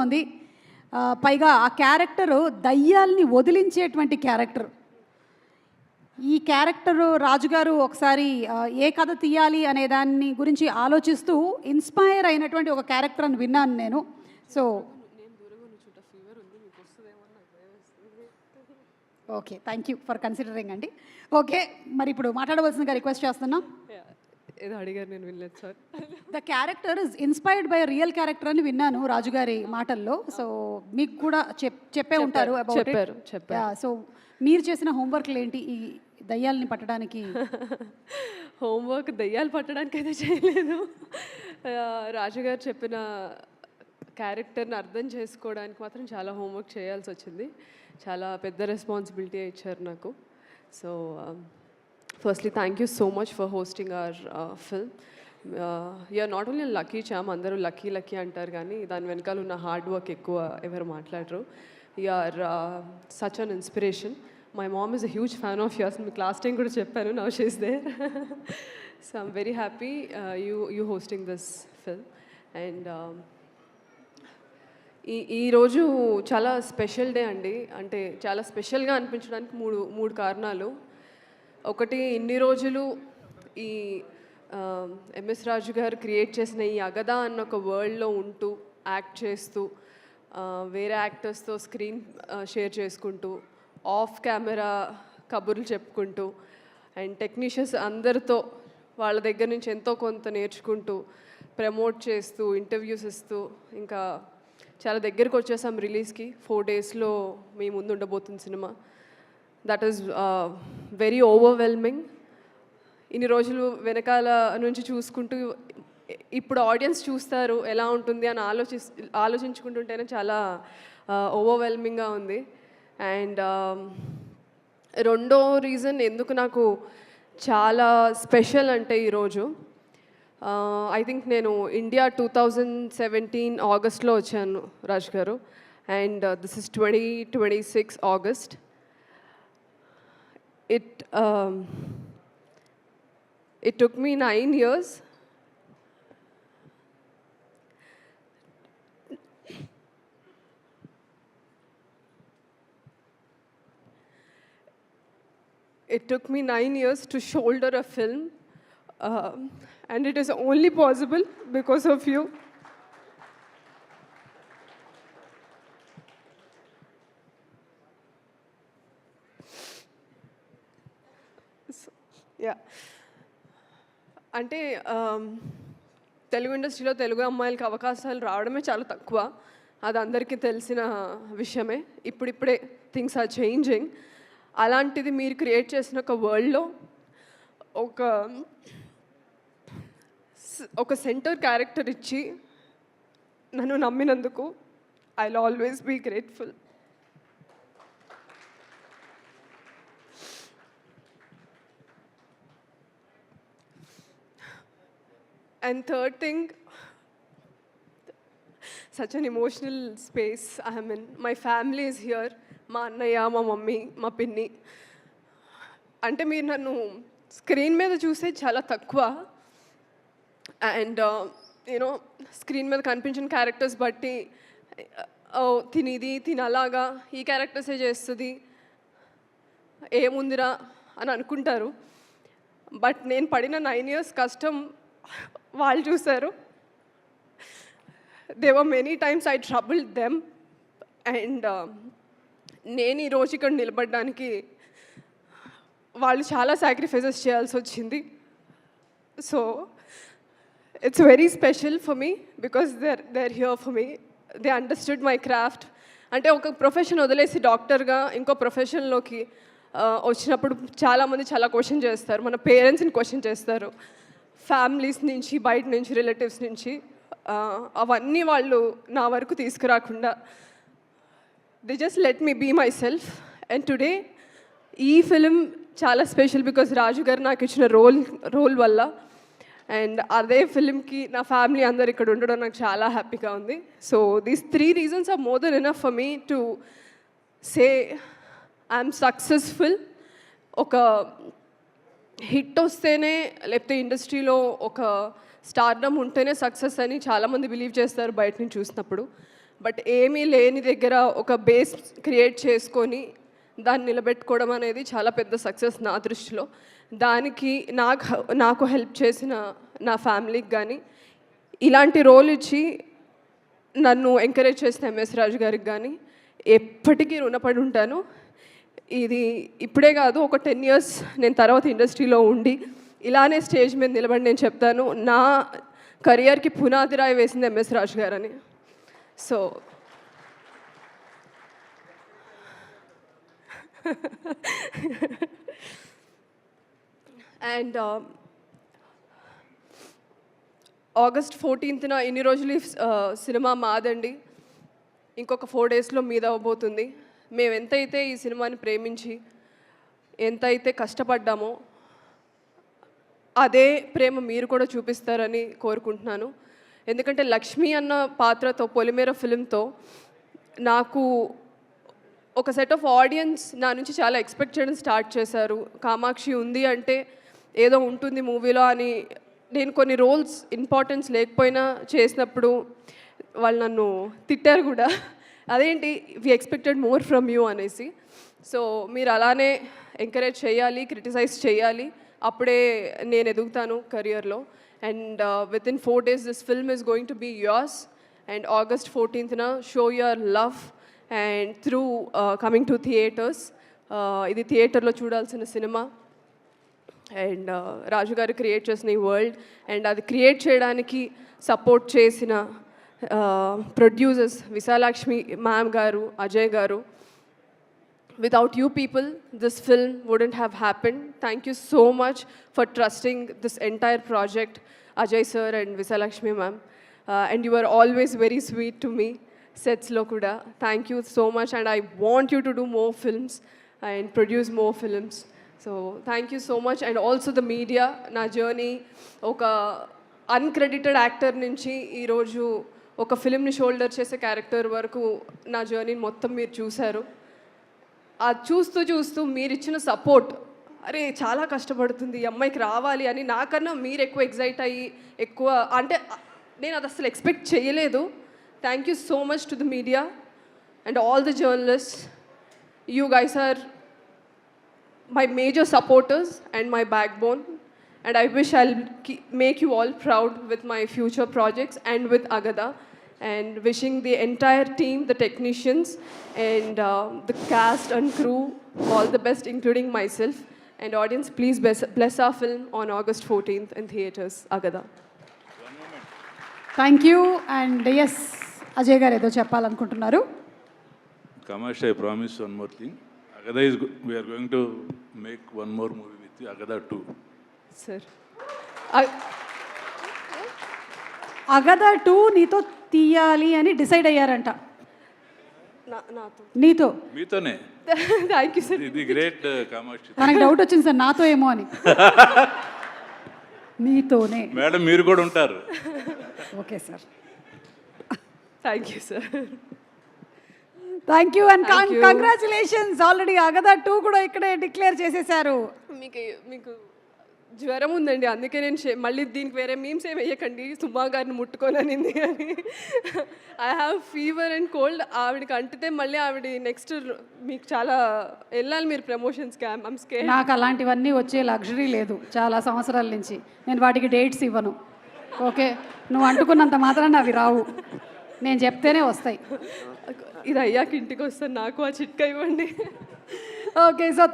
అనిపిస్తోంది. పైగా ఆ క్యారెక్టరు దయ్యాల్ని వదిలించేటువంటి క్యారెక్టర్. ఈ క్యారెక్టరు రాజుగారు ఒకసారి ఏ కథ తీయాలి అనే దాన్ని గురించి ఆలోచిస్తూ ఇన్స్పైర్ అయినటువంటి ఒక క్యారెక్టర్ అని విన్నాను నేను. So okay, thank you for considering అండి. ఓకే, మరి ఇప్పుడు మాట్లాడవలసిందిగా రిక్వెస్ట్ చేస్తున్నాం. ఏదో అడిగారు, నేను వినలేదు sir. The character is inspired by real character అని విన్నాను రాజుగారి మాటల్లో. సో మీకు కూడా చెప్పే ఉంటారు అబౌట్ ఇట్. చెప్పారు. సో మీరు చేసిన హోంవర్క్లు ఏంటి ఈ దయ్యాలని పట్టడానికి? హోంవర్క్ దయ్యాలు పట్టడానికి అయితే చేయలేదు. రాజుగారు చెప్పిన క్యారెక్టర్ని అర్థం చేసుకోవడానికి మాత్రం చాలా హోంవర్క్ చేయాల్సి వచ్చింది. చాలా పెద్ద రెస్పాన్సిబిలిటీ ఇచ్చారు నాకు. So firstly thank you so much for hosting our film. You're not only lucky charm, అందరూ లక్కీ లక్కీ అంటారు కానీ దాని వెనకాల ఉన్న హార్డ్ వర్క్ ఎక్కువ ఎవరు మాట్లాడరు. You're such an inspiration. My mom is a huge fan of yours. మీకు లాస్ట్ టైం కూడా చెప్పాను, now she is there. So I'm very happy you hosting this film. And ఈరోజు చాలా స్పెషల్ డే అండి. అంటే చాలా స్పెషల్గా అనిపించడానికి మూడు కారణాలు. ఒకటి, ఇన్ని రోజులు ఈ ఎంఎస్ రాజు గారు క్రియేట్ చేసిన ఈ అగదా అన్న ఒక వరల్డ్లో ఉంటూ యాక్ట్ చేస్తూ వేరే యాక్టర్స్తో స్క్రీన్ షేర్ చేసుకుంటూ ఆఫ్ కెమెరా కబుర్లు చెప్పుకుంటూ అండ్ టెక్నీషియన్స్ అందరితో వాళ్ళ దగ్గర నుంచి ఎంతో కొంత నేర్చుకుంటూ ప్రమోట్ చేస్తూ ఇంటర్వ్యూస్ ఇస్తూ ఇంకా చాలా దగ్గరకు వచ్చేసాం రిలీజ్కి. 4 daysలో మీ ముందు ఉండబోతుంది cinema. That is very overwhelming. ఇన్ని రోజులు వెనకాల నుంచి చూసుకుంటూ ఇప్పుడు ఆడియన్స్ చూస్తారు ఎలా ఉంటుంది అని ఆలోచించుకుంటుంటేనే చాలా ఓవర్వెల్మింగ్గా ఉంది. అండ్ రెండో రీజన్ ఎందుకు నాకు చాలా స్పెషల్ అంటే ఈరోజు, ఐ థింక్ నేను ఇండియా 2017 ఆగస్ట్లో వచ్చాను రాజ్ గారు, and this is 2026 August. It took me 9 years. It took me 9 years to shoulder a film, and it is only possible because of you. So, yeah. అంటే తెలుగు ఇండస్ట్రీలో తెలుగు అమ్మాయిలకి అవకాశాలు రావడమే చాలా తక్కువ. అది అందరికీ తెలిసిన విషయమే. ఇప్పుడిప్పుడే థింగ్స్ ఆర్ చేంజింగ్. అలాంటిది మీరు క్రియేట్ చేసిన ఒక వరల్డ్లో ఒక సెంటర్ క్యారెక్టర్ ఇచ్చి నన్ను నమ్మినందుకు I will always be grateful. And third thing, such an emotional space I am in. My family is here. మా అన్నయ్య, మా మమ్మీ, మా పిన్ని. అంటే మీరు నన్ను స్క్రీన్ మీద చూసే చాలా తక్కువ. అండ్ యూనో స్క్రీన్ మీద కనిపించిన క్యారెక్టర్స్ బట్టి తిని అలాగా ఈ క్యారెక్టర్సే చేస్తుంది ఏముందిరా అని అనుకుంటారు. బట్ నేను పడిన 9 years కష్టం వాళ్ళు చూశారు. They were many times I troubled them. And నేను ఈరోజు ఇక్కడ నిలబడడానికి వాళ్ళు చాలా సాక్రిఫైసెస్ చేయాల్సి వచ్చింది. So it's very special for me because they are here for me. They understood my craft. అంటే ఒక ప్రొఫెషన్ వదిలేసి డాక్టర్గా ఇంకో ప్రొఫెషన్లోకి వచ్చినప్పుడు చాలామంది చాలా క్వశ్చన్ చేస్తారు. మన పేరెంట్స్ని క్వశ్చన్ చేస్తారు, ఫ్యామిలీస్ నుంచి, బయట నుంచి, రిలేటివ్స్ నుంచి. అవన్నీ వాళ్ళు నా వరకు తీసుకురాకుండా they just let me be myself. And today ఈ ఫిలిం చాలా స్పెషల్ బికాజ్ రాజు గారు నాకు ఇచ్చిన రోల్ వల్ల. అండ్ అదే ఫిలింకి నా ఫ్యామిలీ అందరు ఇక్కడ ఉండడం నాకు చాలా హ్యాపీగా ఉంది. So these 3 reasons are more than enough for me to say I'm successful. ఒక హిట్ వస్తేనే, లేకపోతే ఇండస్ట్రీలో ఒక స్టార్డమ్ ఉంటేనే సక్సెస్ అని చాలామంది బిలీవ్ చేస్తారు బయట నుంచి చూసినప్పుడు. బట్ ఏమీ లేని దగ్గర ఒక బేస్ క్రియేట్ చేసుకొని దాన్ని నిలబెట్టుకోవడం అనేది చాలా పెద్ద సక్సెస్ నా దృష్టిలో. దానికి నాకు హెల్ప్ చేసిన నా ఫ్యామిలీకి కానీ, ఇలాంటి రోల్ ఇచ్చి నన్ను ఎంకరేజ్ చేసిన ఎంఎస్ రాజు గారికి కానీ ఎప్పటికీ రుణపడి ఉంటాను. ఇది ఇప్పుడే కాదు, ఒక 10 years నేను తర్వాత ఇండస్ట్రీలో ఉండి ఇలానే స్టేజ్ మీద నిలబడి నేను చెప్తాను, నా కెరియర్కి పునాది రాయి వేసింది ఎంఎస్ రాజు గారని. సో అండ్ August 14th ఇన్ని రోజులు సినిమా మాదండి, ఇంకొక 4 daysలో మీద అవ్వబోతుంది. మేము ఎంతైతే ఈ సినిమాని ప్రేమించి ఎంతైతే కష్టపడ్డామో అదే ప్రేమ మీరు కూడా చూపిస్తారని కోరుకుంటున్నాను. ఎందుకంటే లక్ష్మి అన్న పాత్రతో, పొలిమేర ఫిల్మ్తో నాకు ఒక సెట్ ఆఫ్ ఆడియన్స్ నా నుంచి చాలా ఎక్స్పెక్ట్ చేయడం స్టార్ట్ చేశారు. కామాక్షి ఉంది అంటే ఏదో ఉంటుంది మూవీలో అని. నేను కొన్ని రోల్స్ ఇంపార్టెన్స్ లేకపోయినా చేసినప్పుడు వాళ్ళు నన్ను తిట్టారు కూడా, అదేంటి we expected more from you అనేసి. సో మీరు అలానే ఎంకరేజ్ చేయాలి, క్రిటిసైజ్ చేయాలి, అప్పుడే నేను ఎదుగుతాను కెరియర్లో. And within 4 days this film is going to be yours. And August 14th show your love and through coming to theatres. ఇది థియేటర్లో చూడాల్సిన సినిమా. అండ్ రాజు గారు క్రియేట్ చేసిన ఈ వరల్డ్, అండ్ అది క్రియేట్ చేయడానికి సపోర్ట్ చేసిన ప్రొడ్యూసర్స్ విశాలాక్ష్మి మ్యామ్ గారు, అజయ్ గారు. Without you people, this film wouldn't have happened. Thank you so much for trusting this entire project, Ajay sir and Visalakshmi ma'am. And you were always very sweet to me, sets lo kuda. Thank you so much, and I want you to do more films and produce more films. So thank you so much. And also the media, na journey oka uncredited actor nunchi ee roju oka film ni shoulder chese character varaku na journey mottham meer chusaru. అది చూస్తూ మీరు ఇచ్చిన support, అరే చాలా కష్టపడుతుంది ఈ అమ్మాయికి రావాలి అని నాకన్నా మీరు ఎక్కువ ఎగ్జైట్ అయ్యి ఎక్కువ, అంటే నేను అది అసలు ఎక్స్పెక్ట్ చేయలేదు. Thank you so much to the media and all the journalist. You guys are my major supporters and my backbone. And I wish I'll make you all proud with my future projects and with Agada. And wishing the entire team, the technicians and the cast and crew all the best, including myself. And audience, please bless our film on August 14th in theatres, Agada. Thank you. And yes, Ajay garu ఏదో చెప్పాలనుకుంటున్నారు. Kamash, I promise one more thing. Agada we are going to make one more movie with you, Agada 2. Sir. అగదా 2 నీతో తీయాలి అని decide అయ్యారంట. నాతో నీతో? మీతోనే. Thank you sir. ఇది great Kamakshi. మనకు డౌట్ వచ్చింది సార్, నాతో ఏమో అని. నీతోనే మేడం, మీరు కూడా ఉంటారు. Okay sir, thank you sir. Thank you and Thank you. Congratulations. Already అగదా 2 కూడా ఇక్కడే డిక్లేర్ చేసేసారు. మీకు జ్వరం ఉందండి, అందుకే నేను మళ్ళీ దీనికి వేరే మీమ్స్ ఏమి వేయకండి, సుమా గారిని ముట్టుకోననింది అని. I have fever and cold. ఆవిడకి అంటితే మళ్ళీ ఆవిడ నెక్స్ట్ మీకు చాలా వెళ్ళాలి మీరు ప్రమోషన్స్కి. I'm scared. నాకు అలాంటివన్నీ వచ్చే లగ్జరీ లేదు చాలా సంవత్సరాల నుంచి. నేను వాటికి డేట్స్ ఇవ్వను. ఓకే, నువ్వు అంటుకున్నంత మాత్రాన అవి రావు, నేను చెప్తేనే వస్తాయి. ఇది అయ్యాక ఇంటికి వస్తాను, నాకు ఆ చిట్కా ఇవ్వండి. Okay, so